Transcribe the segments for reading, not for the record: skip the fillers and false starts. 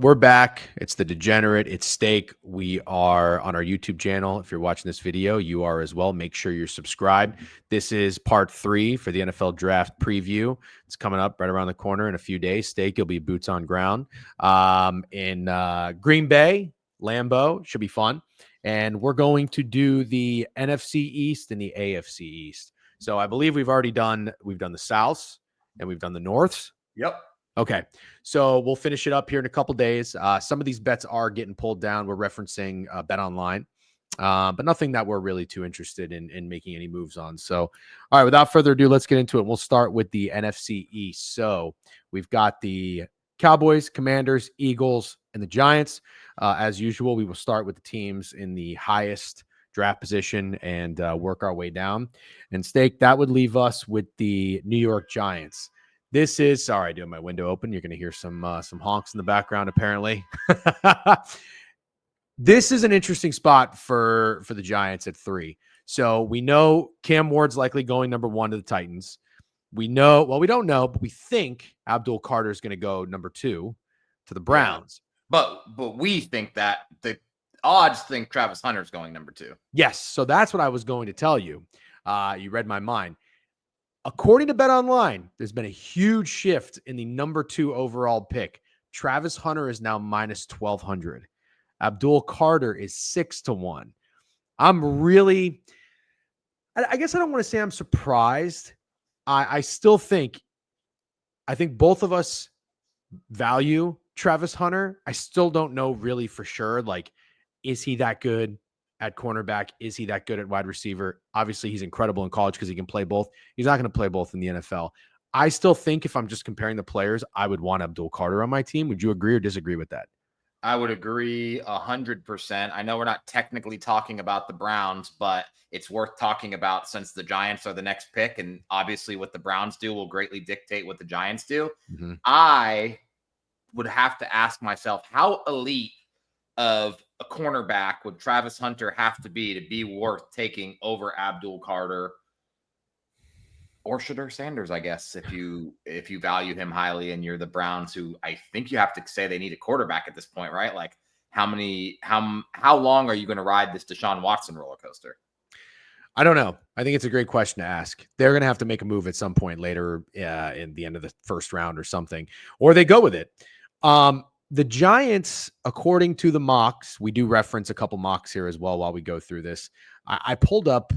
we're back. It's the Degenerate. It's Steak. We are on our YouTube channel. If you're watching this video, you are as well. Make sure you're subscribed. This is part 3 for the NFL draft preview. It's coming up right around the corner in a few days. Steak, you'll be boots on ground in Green Bay, Lambeau. Should be fun. And we're going to do the NFC East and the AFC East. So I believe we've done the Souths and we've done the Norths. Yep. Okay, so we'll finish it up here in a couple days. Some of these bets are getting pulled down. We're referencing Bet Online, but nothing that we're really too interested in making any moves on. So, all right, without further ado, let's get into it. We'll start with the NFC East. So we've got the Cowboys, Commanders, Eagles, and the Giants. As usual, we will start with the teams in the highest draft position and work our way down. And Steak, that would leave us with the New York Giants. This is, sorry, I do have my window open. You're going to hear some honks in the background, apparently. This is an interesting spot for the Giants at 3. So we know Cam Ward's likely going number 1 to the Titans. We know, well, we don't know, but we think Abdul Carter is going to go number 2 to the Browns. Yeah. But we think that the odds think Travis Hunter's going number 2. Yes. So that's what I was going to tell you. You read my mind. According to Bet Online, there's been a huge shift in the number 2 overall pick. Travis Hunter is now minus 1,200. Abdul Carter is 6-1. I'm really, I guess I don't want to say I'm surprised. I still think, I think both of us value Travis Hunter. I still don't know really for sure. Like, is he that good at cornerback? Is he that good at wide receiver? Obviously, he's incredible in college because he can play both. He's not going to play both in the NFL. I still think if I'm just comparing the players, I would want Abdul Carter on my team. Would you agree or disagree with that? I would agree 100%. I know we're not technically talking about the Browns, but it's worth talking about since the Giants are the next pick. And obviously what the Browns do will greatly dictate what the Giants do. Mm-hmm. I would have to ask myself, how elite of a cornerback would Travis Hunter have to be worth taking over Abdul Carter or Shedeur Sanders, I guess, if you value him highly and you're the Browns, who I think you have to say they need a quarterback at this point, right? Like how long are you going to ride this Deshaun Watson roller coaster? I don't know. I think it's a great question to ask. They're going to have to make a move at some point later in the end of the first round or something, or they go with it. The Giants, according to the mocks, we do reference a couple mocks here as well while we go through this. I pulled up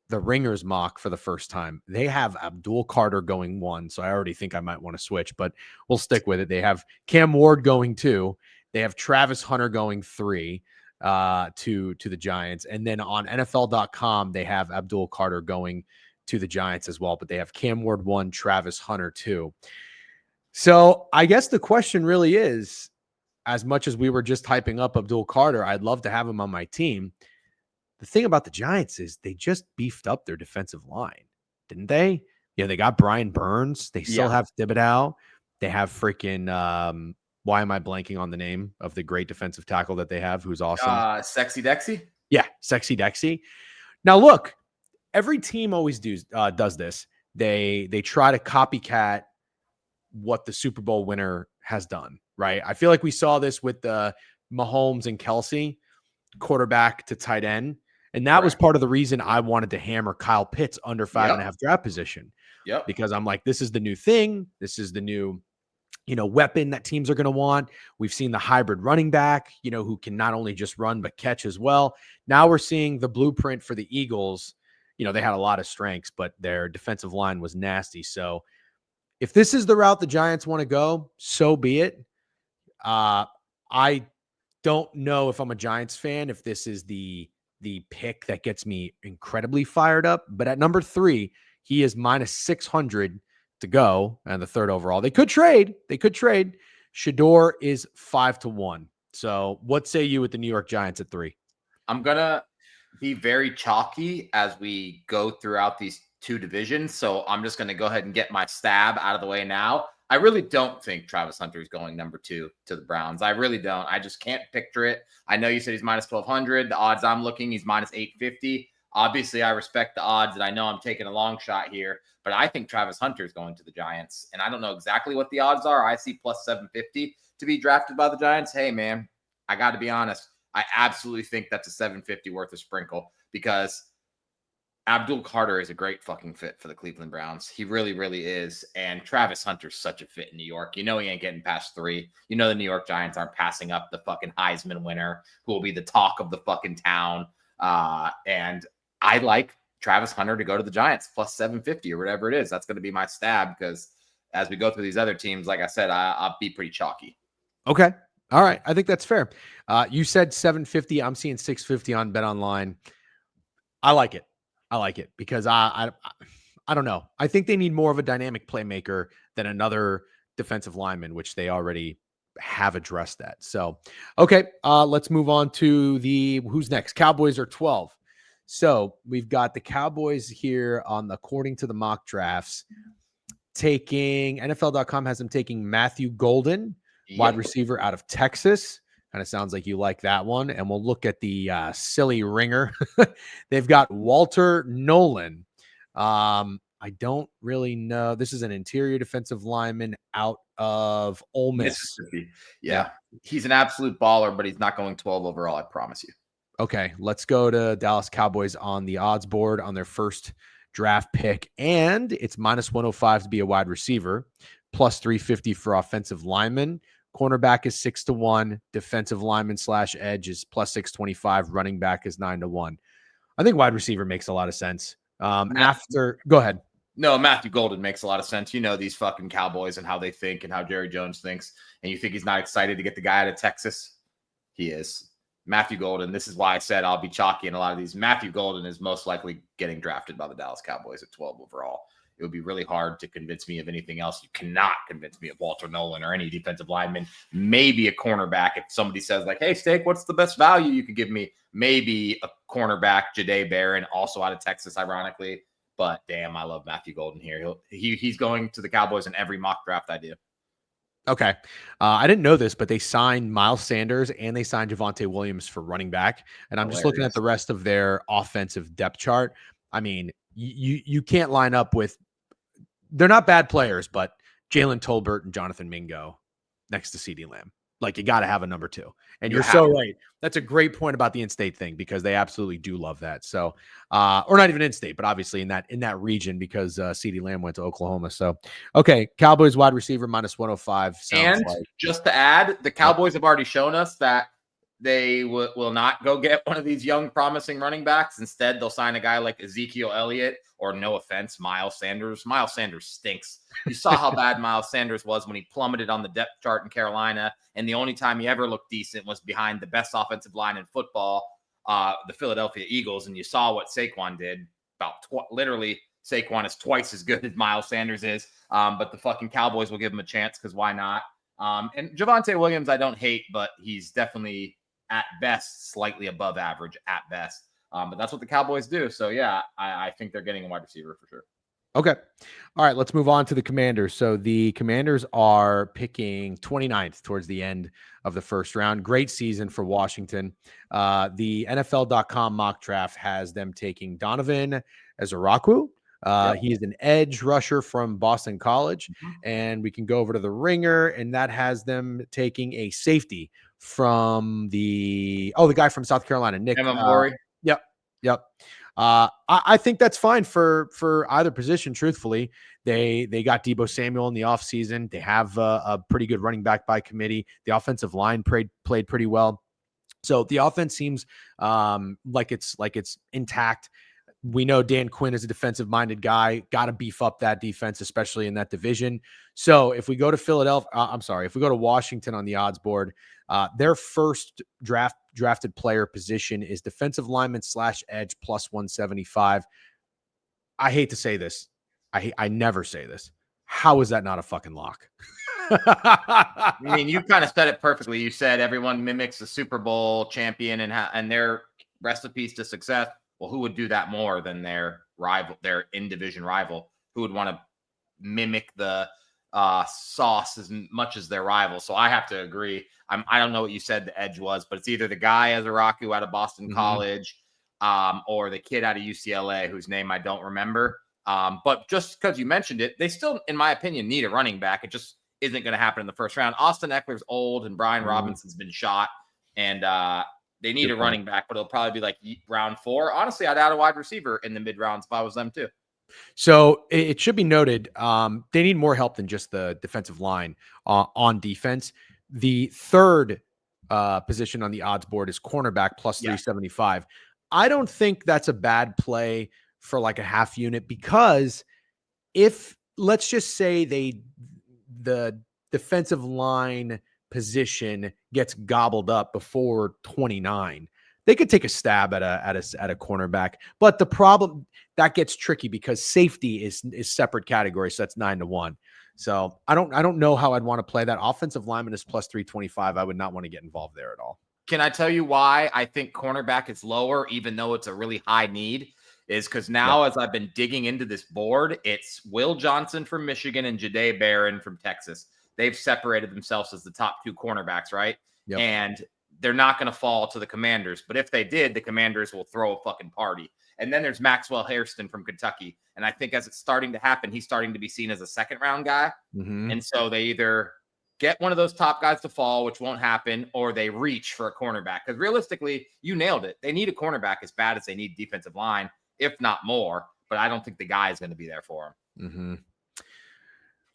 the Ringers mock for the first time. They have Abdul Carter going 1, so I already think I might want to switch, but we'll stick with it. They have Cam Ward going 2. They have Travis Hunter going 3 to the Giants. And then on NFL.com, they have Abdul Carter going to the Giants as well, but they have Cam Ward 1, Travis Hunter 2. So I guess the question really is, as much as we were just hyping up Abdul Carter, I'd love to have him on my team. The thing about the Giants is they just beefed up their defensive line, didn't they? Yeah, they got Brian Burns. They still have Thibodeau. They have freaking, why am I blanking on the name of the great defensive tackle that they have, who's awesome? Sexy Dexy? Yeah, Sexy Dexy. Now, look, every team always does this. They try to copycat what the Super Bowl winner has done, right? I feel like we saw this with the Mahomes and Kelsey, quarterback to tight end. And that was part of the reason I wanted to hammer Kyle Pitts under 5.5 draft position. Yep. Because I'm like, this is the new thing. This is the new, weapon that teams are going to want. We've seen the hybrid running back, who can not only just run, but catch as well. Now we're seeing the blueprint for the Eagles. They had a lot of strengths, but their defensive line was nasty. So if this is the route the Giants want to go, so be it. I don't know if I'm a Giants fan, if this is the pick that gets me incredibly fired up. But at number 3, he is minus 600 to go, and the 3rd overall. They could trade. Shedeur is 5-1. So what say you with the New York Giants at 3? I'm going to be very chalky as we go throughout these 2 divisions. So I'm just going to go ahead and get my stab out of the way now. I really don't think Travis Hunter is going number 2 to the Browns. I really don't. I just can't picture it. I know you said he's minus 1,200. The odds I'm looking, he's minus 850. Obviously, I respect the odds, and I know I'm taking a long shot here, but I think Travis Hunter is going to the Giants, and I don't know exactly what the odds are. I see plus 750 to be drafted by the Giants. Hey, man, I got to be honest. I absolutely think that's a 750 worth of sprinkle because Abdul Carter is a great fucking fit for the Cleveland Browns. He really, really is. And Travis Hunter's such a fit in New York. You know he ain't getting past 3. You know the New York Giants aren't passing up the fucking Heisman winner who will be the talk of the fucking town. And I like Travis Hunter to go to the Giants plus 750 or whatever it is. That's going to be my stab because as we go through these other teams, like I said, I'll be pretty chalky. Okay. All right. I think that's fair. You said 750. I'm seeing 650 on Bet Online. I like it. I like it because I don't know. I think they need more of a dynamic playmaker than another defensive lineman, which they already have addressed that. So, okay, let's move on to the who's next. Cowboys are 12. So we've got the Cowboys here on the according to the mock drafts. Taking NFL.com has them taking Matthew Golden, wide receiver out of Texas. Kind of sounds like you like that one. And we'll look at the silly ringer. They've got Walter Nolan. I don't really know. This is an interior defensive lineman out of Ole Miss. Yeah. He's an absolute baller, but he's not going 12 overall, I promise you. Okay, let's go to Dallas Cowboys on the odds board on their first draft pick. And it's minus 105 to be a wide receiver, plus 350 for offensive lineman. Cornerback is 6-1. Defensive lineman / edge is plus 625. Running back is 9-1. I think wide receiver makes a lot of sense. Go ahead. No, Matthew Golden makes a lot of sense. You know these fucking Cowboys and how they think and how Jerry Jones thinks. And you think he's not excited to get the guy out of Texas? He is. Matthew Golden, this is why I said I'll be chalky in a lot of these. Matthew Golden is most likely getting drafted by the Dallas Cowboys at 12 overall. It would be really hard to convince me of anything else. You cannot convince me of Walter Nolan or any defensive lineman. Maybe a cornerback. If somebody says like, hey, Steak, what's the best value you could give me? Maybe a cornerback, Jahdae Barron, also out of Texas, ironically. But damn, I love Matthew Golden here. He's going to the Cowboys in every mock draft I do. Okay. I didn't know this, but they signed Miles Sanders and they signed Javonte Williams for running back. And I'm just looking at the rest of their offensive depth chart. I mean, you can't line up with, they're not bad players, but Jalen Tolbert and Jonathan Mingo next to CeeDee Lamb. Like, you got to have a number 2. And you're so right. That's a great point about the in-state thing because they absolutely do love that. So, or not even in-state, but obviously in that region because CeeDee Lamb went to Oklahoma. So, okay, Cowboys wide receiver minus 105. And just to add, the Cowboys have already shown us that they will not go get one of these young, promising running backs. Instead, they'll sign a guy like Ezekiel Elliott or, no offense, Miles Sanders. Miles Sanders stinks. You saw how bad Miles Sanders was when he plummeted on the depth chart in Carolina. And the only time he ever looked decent was behind the best offensive line in football, the Philadelphia Eagles. And you saw what Saquon did. Literally, Saquon is twice as good as Miles Sanders is. But the fucking Cowboys will give him a chance because why not? And Javonte Williams, I don't hate, but he's definitely at best slightly above average at best. But that's what the Cowboys do. So, yeah, I think they're getting a wide receiver for sure. Okay. All right, let's move on to the Commanders. So the Commanders are picking 29th towards the end of the first round. Great season for Washington. The NFL.com mock draft has them taking Donovan Ezeraku. He is an edge rusher from Boston College. And we can go over to the ringer, and that has them taking a safety from the guy from South Carolina, Nick Murray. Yep. I think that's fine for either position. Truthfully, they got Deebo Samuel in the offseason. They have a pretty good running back by committee. The offensive line played pretty well. So the offense seems like it's intact. We know Dan Quinn is a defensive-minded guy. Got to beef up that defense, especially in that division. So if we go to if we go to Washington on the odds board, their first drafted player position is defensive lineman / edge plus 175. I hate to say this. I never say this. How is that not a fucking lock? I mean, you kind of said it perfectly. You said everyone mimics the Super Bowl champion and their recipes to success. Well, who would do that more than their rival, their in-division rival? Who would want to mimic the sauce as much as their rival? So I have to agree. I don't know what you said the edge was, but it's either the guy Ezeraku out of Boston College or the kid out of UCLA whose name I don't remember. But just because you mentioned it, they still, in my opinion, need a running back. It just isn't going to happen in the first round. Austin Eckler's old and Brian Robinson's been shot, and they need a running back, but it'll probably be like round 4. Honestly, I'd add a wide receiver in the mid rounds if I was them too. So it should be noted, they need more help than just the defensive line on defense. The third position on the odds board is cornerback plus 375. I don't think that's a bad play for like a half unit, because if, let's just say, the defensive line position gets gobbled up before 29, they could take a stab at a cornerback. But the problem, that gets tricky because safety is separate category. So that's 9-1. So I don't know how I'd want to play that. Offensive lineman is plus 325. I would not want to get involved there at all. Can I tell you why I think cornerback is lower, even though it's a really high need? Is because now, as I've been digging into this board, it's Will Johnson from Michigan and Jahdae Barron from Texas. They've separated themselves as the top 2 cornerbacks, right? Yep. And they're not going to fall to the Commanders. But if they did, the Commanders will throw a fucking party. And then there's Maxwell Hairston from Kentucky. And I think as it's starting to happen, he's starting to be seen as a second-round guy. Mm-hmm. And so they either get one of those top guys to fall, which won't happen, or they reach for a cornerback. Because realistically, you nailed it. They need a cornerback as bad as they need defensive line, if not more. But I don't think the guy is going to be there for him. Mm-hmm.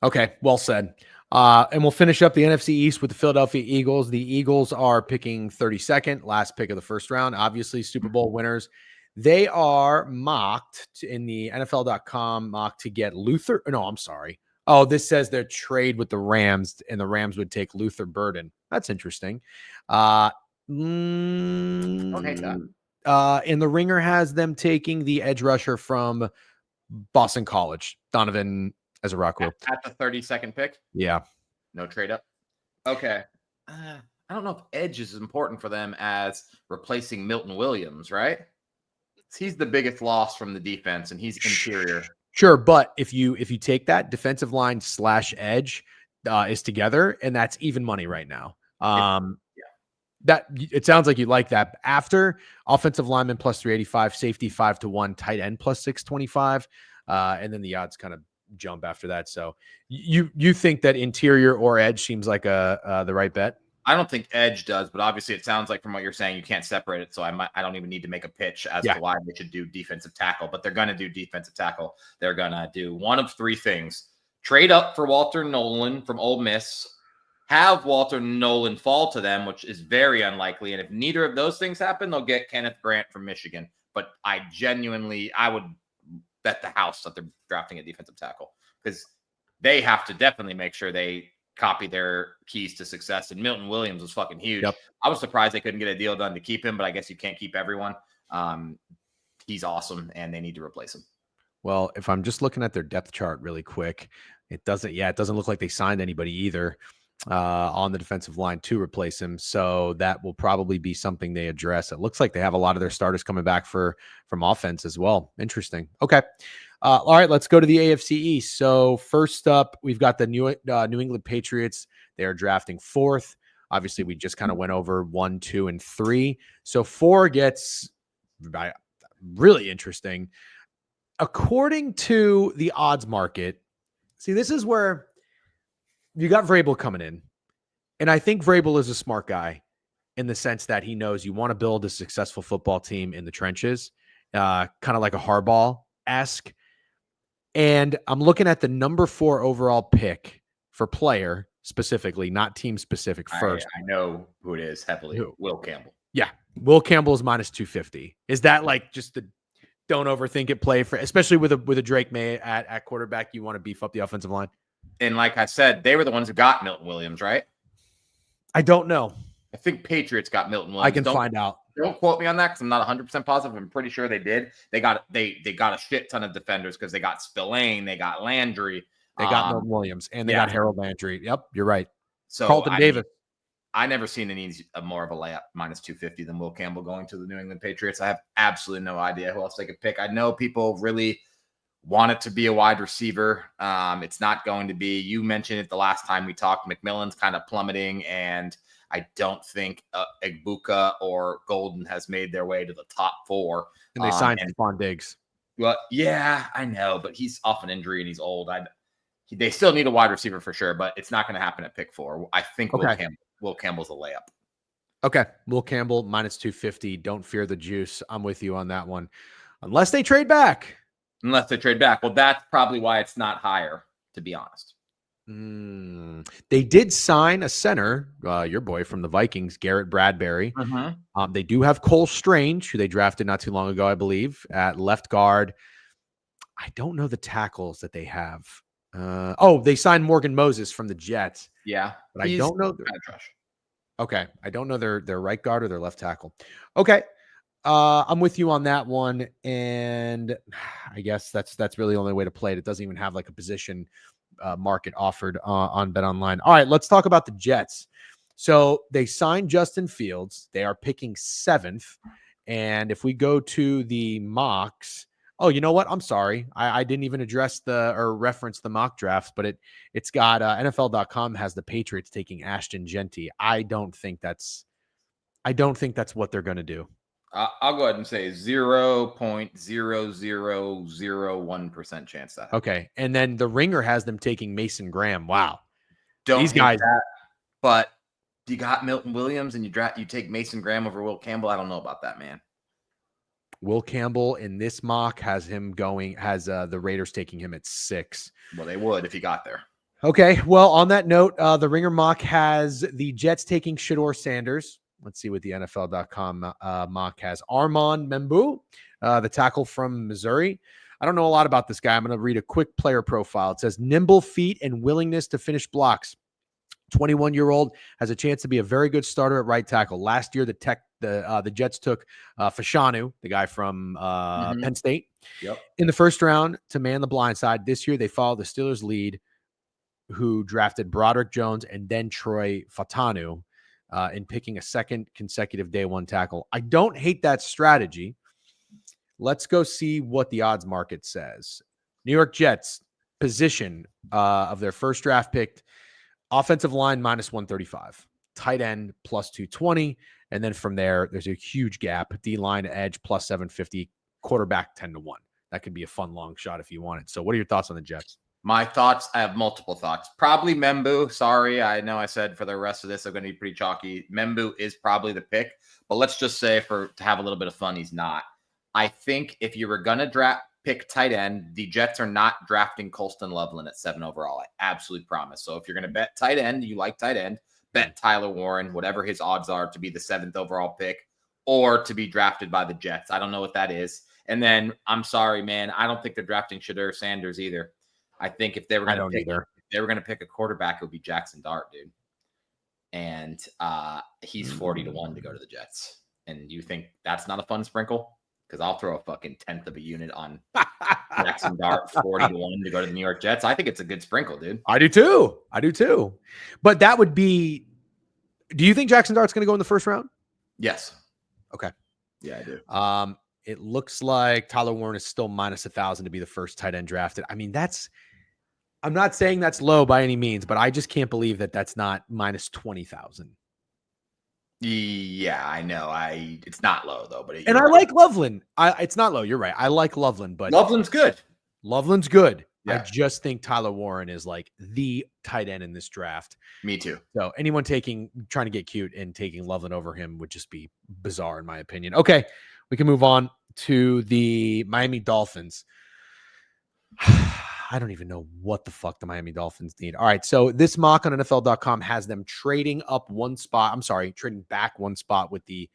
Okay, well said. And we'll finish up the NFC East with the Philadelphia Eagles. The Eagles are picking 32nd, last pick of the first round. Obviously, Super Bowl winners. They are mocked in the NFL.com mock to get Luther. No, I'm sorry. Oh, this says their trade with the Rams, and the Rams would take Luther Burden. That's interesting. Don't hate that. And the Ringer has them taking the edge rusher from Boston College, Donovan Ezaraku. At the 32nd pick? Yeah. No trade up? Okay. I don't know if edge is as important for them as replacing Milton Williams, right? He's the biggest loss from the defense, and he's interior. Sure, but if you take that defensive line / edge is together, and that's even money right now. That it sounds like you like that. After offensive lineman plus 385, safety 5-1, tight end plus 625, and then the odds kind of jump after that. So you think that interior or edge seems like the right bet? I don't think edge does, but obviously it sounds like from what you're saying, you can't separate it. So I don't even need to make a pitch as to why they should do defensive tackle, but they're going to do defensive tackle. They're going to do one of 3 things: trade up for Walter Nolan from Ole Miss, have Walter Nolan fall to them, which is very unlikely. And if neither of those things happen, they'll get Kenneth Grant from Michigan. But I would bet the house that they're drafting a defensive tackle, because they have to definitely make sure they copy their keys to success. And Milton Williams was fucking huge. Yep. I was surprised they couldn't get a deal done to keep him, but I guess you can't keep everyone. He's awesome, and they need to replace him. Well, if I'm just looking at their depth chart really quick, it doesn't look like they signed anybody either on the defensive line to replace him. So that will probably be something they address. It looks like they have a lot of their starters coming back from offense as well. Interesting. Okay. All right, let's go to the AFC East. So first up, we've got the New England Patriots. They are drafting 4th. Obviously, we just kind of went over 1, 2, and 3. So 4 gets really interesting. According to the odds market, see, this is where you got Vrabel coming in. And I think Vrabel is a smart guy in the sense that he knows you want to build a successful football team in the trenches, kind of like a Harbaugh-esque. And I'm looking at the number 4 overall pick for player specifically, not team specific first. I know who it is heavily. Who? Will Campbell. Yeah. Will Campbell is minus 250. Is that like just the don't overthink it play for, especially with a Drake May at quarterback? You want to beef up the offensive line? And like I said, they were the ones who got Milton Williams, right? I don't know. I think Patriots got Milton Williams. I can find out. Don't quote me on that because I'm not 100% positive. I'm pretty sure they did. They got a shit ton of defenders because they got Spillane, they got Landry, they got Milton Williams, and they got Harold Landry. Yep, you're right. So Carlton Davis. I never seen more of a layup minus 250 than Will Campbell going to the New England Patriots. I have absolutely no idea who else they could pick. I know people really want it to be a wide receiver. It's not going to be. You mentioned it the last time we talked. McMillan's kind of plummeting, and I don't think Egbuka or Golden has made their way to the top 4. And they signed Stephon Diggs. Well, yeah, I know, but he's off an injury and he's old. They still need a wide receiver for sure, but it's not going to happen at pick 4. I think Will Campbell's a layup. Okay. Will Campbell minus 250. Don't fear the juice. I'm with you on that one. Unless they trade back. Unless they trade back. Well, that's probably why it's not higher, to be honest. They did sign a center, your boy from the Vikings, Garrett Bradbury. They do have Cole Strange, who they drafted not too long ago, I believe, at left guard. I don't know the tackles that they have. They signed Morgan Moses from the Jets. Yeah. But I don't know. Okay. I don't know their right guard or their left tackle. Okay. I'm with you on that one. And I guess that's really the only way to play it. It doesn't even have like a position market offered on BetOnline. All right, let's talk about the Jets. So they signed Justin Fields. They are picking 7th. And if we go to the mocks, you know what? I'm sorry. I didn't even address or reference the mock drafts, but it's got NFL.com has the Patriots taking Ashton Genty. I don't think that's what they're going to do. I'll go ahead and say 0.0001% chance that. Okay. And then the Ringer has them taking Mason Graham. Wow. These guys. But you got Milton Williams and you take Mason Graham over Will Campbell. I don't know about that, man. Will Campbell in this mock has the Raiders taking him at 6. Well, they would if he got there. Okay. Well, on that note, the Ringer mock has the Jets taking Shedeur Sanders. Let's see what the NFL.com mock has. Armand Membu, the tackle from Missouri. I don't know a lot about this guy. I'm going to read a quick player profile. It says nimble feet and willingness to finish blocks. 21-year-old has a chance to be a very good starter at right tackle. Last year, the Jets took Fashanu, the guy from Penn State, in the first round to man the blind side. This year, they followed the Steelers' lead, who drafted Broderick Jones and then Troy Fatanu. In picking a second consecutive day 1 tackle. I don't hate that strategy. Let's go see what the odds market says. New York Jets position of their first draft pick, offensive line minus 135, tight end plus 220. And then from there, there's a huge gap. D-line edge plus 750, quarterback 10-1. That could be a fun long shot if you want it. So what are your thoughts on the Jets? My thoughts, I have multiple thoughts. Probably Membu. Sorry, I know I said for the rest of this, I'm going to be pretty chalky. Membu is probably the pick, but let's just say to have a little bit of fun, he's not. I think if you were going to pick tight end, the Jets are not drafting Colston Loveland at 7 overall. I absolutely promise. So if you're going to bet tight end, you like tight end, bet Tyler Warren, whatever his odds are to be the 7th overall pick or to be drafted by the Jets. I don't know what that is. And then I'm sorry, man, I don't think they're drafting Shedeur Sanders either. I think if they were going to pick a quarterback, it would be Jackson Dart, dude. And he's 40-1 to go to the Jets. And you think that's not a fun sprinkle? Because I'll throw a fucking 1/10 of a unit on Jackson Dart 40-1 to go to the New York Jets. I think it's a good sprinkle, dude. I do too. But that would be. Do you think Jackson Dart's going to go in the first round? Yes. Okay. Yeah, I do. It looks like Tyler Warren is still minus 1,000 to be the first tight end drafted. I mean, I'm not saying that's low by any means, but I just can't believe that that's not minus 20,000. Yeah, I know. It's not low though, but I like Loveland. It's not low. You're right. I like Loveland, but Loveland's good. Yeah. I just think Tyler Warren is like the tight end in this draft. Me too. So anyone trying to get cute and taking Loveland over him would just be bizarre in my opinion. Okay, we can move on to the Miami Dolphins. I don't even know what the fuck the Miami Dolphins need. All right, so this mock on NFL.com has them trading back 1 spot with the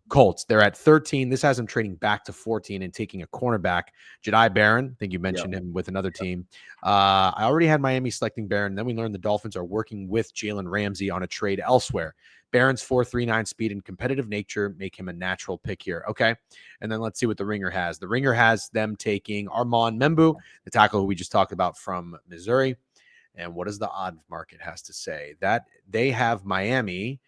Colts. They're at 13. This has them trading back to 14 and taking a cornerback, Jedi Barron. I think you mentioned him with another team. I already had Miami selecting Barron. Then we learned the Dolphins are working with Jalen Ramsey on a trade elsewhere. Barron's 4.39 speed and competitive nature make him a natural pick here. Okay. And then let's see what the Ringer has. The Ringer has them taking Armand Membu, the tackle who we just talked about from Missouri. And what does the odds market has to say? That they have Miami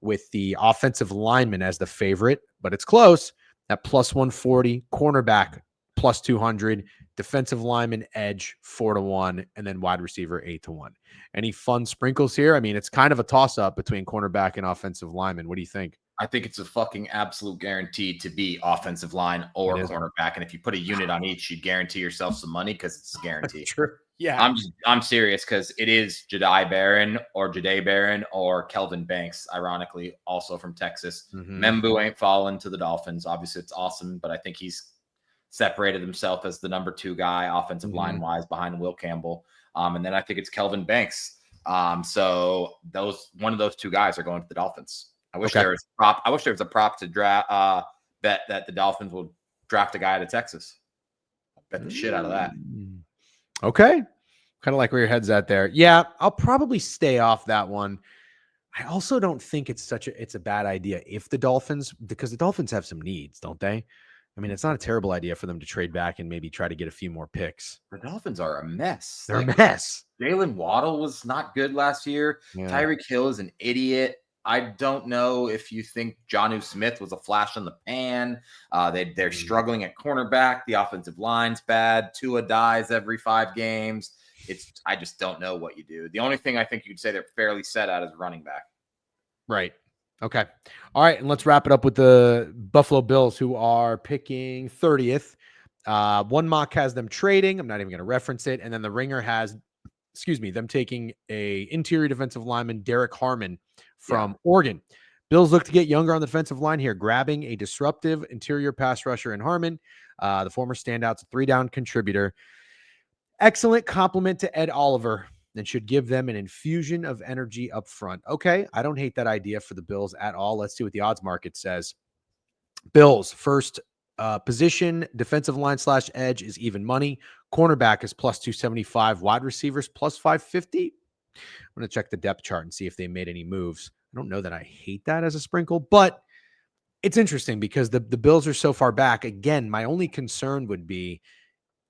with the offensive lineman as the favorite, but it's close at plus 140, cornerback plus 200, defensive lineman edge 4-1, and then wide receiver 8-1. Any fun sprinkles here? I mean, it's kind of a toss up between cornerback and offensive lineman. What do you think? I think it's a fucking absolute guarantee to be offensive line or cornerback. And if you put a unit on each, you guarantee yourself some money because it's a guarantee. True. Yeah. I'm serious because it is Jahdae Barron or Kelvin Banks, ironically, also from Texas. Membu ain't fallen to the Dolphins. Obviously, it's awesome, but I think he's separated himself as the number 2 guy, offensive line wise, behind Will Campbell. And then I think it's Kelvin Banks. So one of those 2 guys are going to the Dolphins. I wish there was a prop. I wish there was a prop to draft bet that the Dolphins will draft a guy out of Texas. I bet the shit out of that. Okay. Kind of like where your head's at there. Yeah, I'll probably stay off that one. I also don't think it's a bad idea if the Dolphins, because the Dolphins have some needs, don't they? I mean, it's not a terrible idea for them to trade back and maybe try to get a few more picks. The Dolphins are a mess. They're a mess. Jalen Waddle was not good last year. Yeah. Tyreek Hill is an idiot. I don't know if you think Jonnu Smith was a flash in the pan. They're struggling at cornerback. The offensive line's bad. Tua dies every 5 games. I just don't know what you do. The only thing I think you'd say they're fairly set at is running back. Right. Okay. All right. And let's wrap it up with the Buffalo Bills, who are picking 30th. One mock has them trading. I'm not even going to reference it. And then the Ringer has, them taking a interior defensive lineman, Derek Harmon from Oregon. Bills look to get younger on the defensive line here, grabbing a disruptive interior pass rusher in Harmon. The former standout's a 3-down contributor. Excellent compliment to Ed Oliver, and should give them an infusion of energy up front. Okay, I don't hate that idea for the Bills at all. Let's see what the odds market says. Bills, first position, defensive line / edge is even money. Cornerback is plus 275. Wide receivers plus 550. I'm going to check the depth chart and see if they made any moves. I don't know that I hate that as a sprinkle, but it's interesting because the Bills are so far back. Again, my only concern would be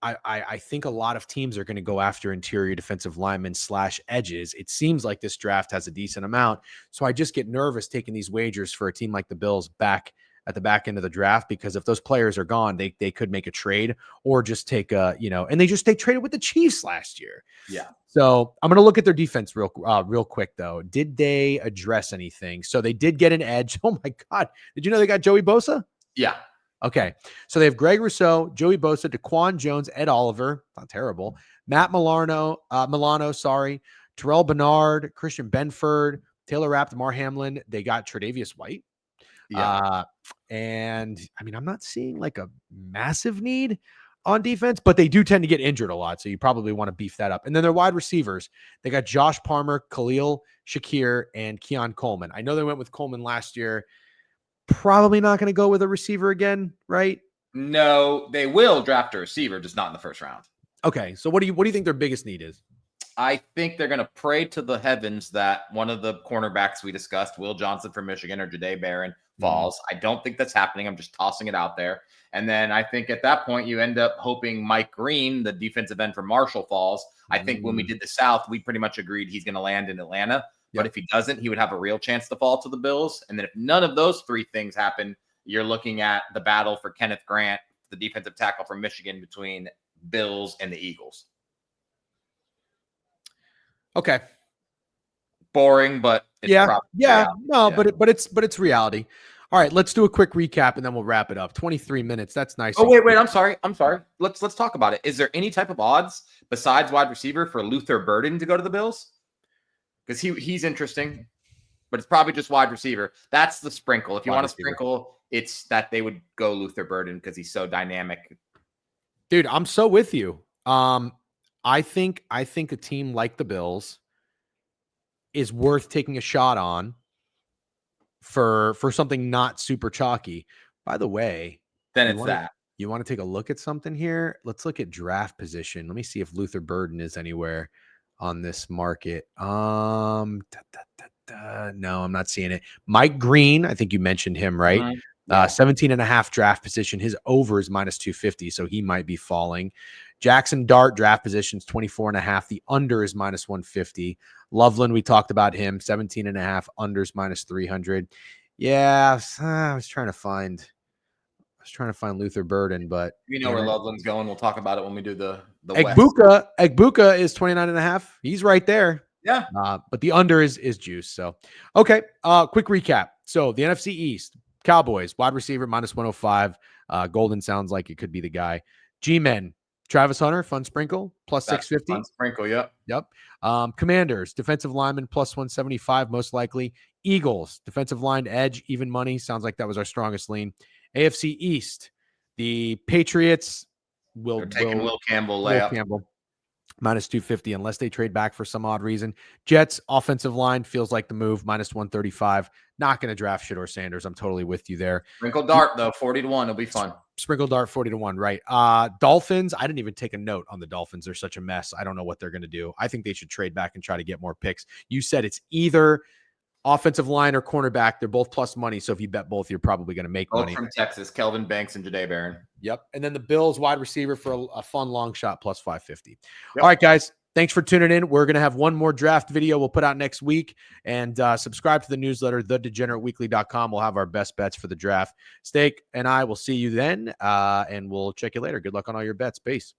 I think a lot of teams are going to go after interior defensive linemen / edges. It seems like this draft has a decent amount. So I just get nervous taking these wagers for a team like the Bills back at the back end of the draft, because if those players are gone, they could make a trade or just take and they traded with the Chiefs last year. Yeah. So I'm going to look at their defense real quick though. Did they address anything? So they did get an edge. Oh my God. Did you know they got Joey Bosa? Yeah. Okay. So they have Greg Rousseau, Joey Bosa, Daquan Jones, Ed Oliver. Not terrible. Matt Milano, Terrell Bernard, Christian Benford, Taylor Rapp, Damar Hamlin. They got Tre'Davious White. Yeah. And I mean, I'm not seeing like a massive need on defense, but they do tend to get injured a lot. So you probably want to beef that up. And then their wide receivers, they got Josh Palmer, Khalil Shakir, and Keon Coleman. I know they went with Coleman last year. Probably not going to go with a receiver again, right? No, they will draft a receiver, just not in the first round. Okay. So what do you think their biggest need is? I think they're going to pray to the heavens that one of the cornerbacks we discussed, Will Johnson from Michigan or Jahdae Barron, falls. I don't think that's happening. I'm just tossing it out there. And then I think at that point, you end up hoping Mike Green, the defensive end from Marshall, falls. I think when we did the South, we pretty much agreed he's going to land in Atlanta. But if he doesn't, he would have a real chance to fall to the Bills. And then if none of those 3 things happen, you're looking at the battle for Kenneth Grant, the defensive tackle from Michigan, between Bills and the Eagles. Okay. Boring, but it's but it's reality. All right, let's do a quick recap and then we'll wrap it up. 23 minutes. That's nice. Oh, wait. I'm sorry. Let's talk about it. Is there any type of odds besides wide receiver for Luther Burden to go to the Bills? Because he's interesting, but it's probably just wide receiver. That's the sprinkle. If you want to sprinkle, it's that they would go Luther Burden because he's so dynamic. Dude, I'm so with you. I think a team like the Bills is worth taking a shot on for something not super chalky. By the way, then it's that. You want to take a look at something here? Let's look at draft position. Let me see if Luther Burden is anywhere on this market. No, I'm not seeing it. Mike Green, I think you mentioned him, right? Mm-hmm. 17.5 draft position. His over is minus 250, so he might be falling. Jackson Dart draft positions 24.5. The under is minus 150. Loveland, we talked about him, 17.5. Unders minus 300. Yeah, I was trying to find was trying to find Luther Burden, but You know where Loveland's going. We'll talk about it when we do the West. Egbuka is 29.5. He's right there. Yeah. But the under is juice. So, okay. Quick recap. So the NFC East, Cowboys, wide receiver -105. Golden sounds like it could be the guy. G-Men, Travis Hunter, fun sprinkle, +650. Fun sprinkle, yep. Yep. Commanders, defensive lineman, +175, most likely. Eagles, defensive line edge, even money. Sounds like that was our strongest lean. AFC East, the Patriots They're taking Will Campbell layup. -250 unless they trade back for some odd reason. Jets offensive line feels like the move, -135. Not going to draft Shedeur Sanders. I'm totally with you there. Sprinkle dart though, 40-1. It'll be fun. Sprinkle dart 40-1, right? Dolphins. I didn't even take a note on the Dolphins. They're such a mess. I don't know what they're going to do. I think they should trade back and try to get more picks. You said it's either offensive line or cornerback. They're both plus money. So if you bet both, you're probably going to make Both money. From Texas, Kelvin Banks and Jahdae Barron. Yep. And then the Bills wide receiver for a fun long shot, +550. Yep. All right, guys. Thanks for tuning in. We're going to have one more draft video we'll put out next week. And subscribe to the newsletter, thedegenerateweekly.com. We'll have our best bets for the draft. Steak and I will see you then. And we'll check you later. Good luck on all your bets. Peace.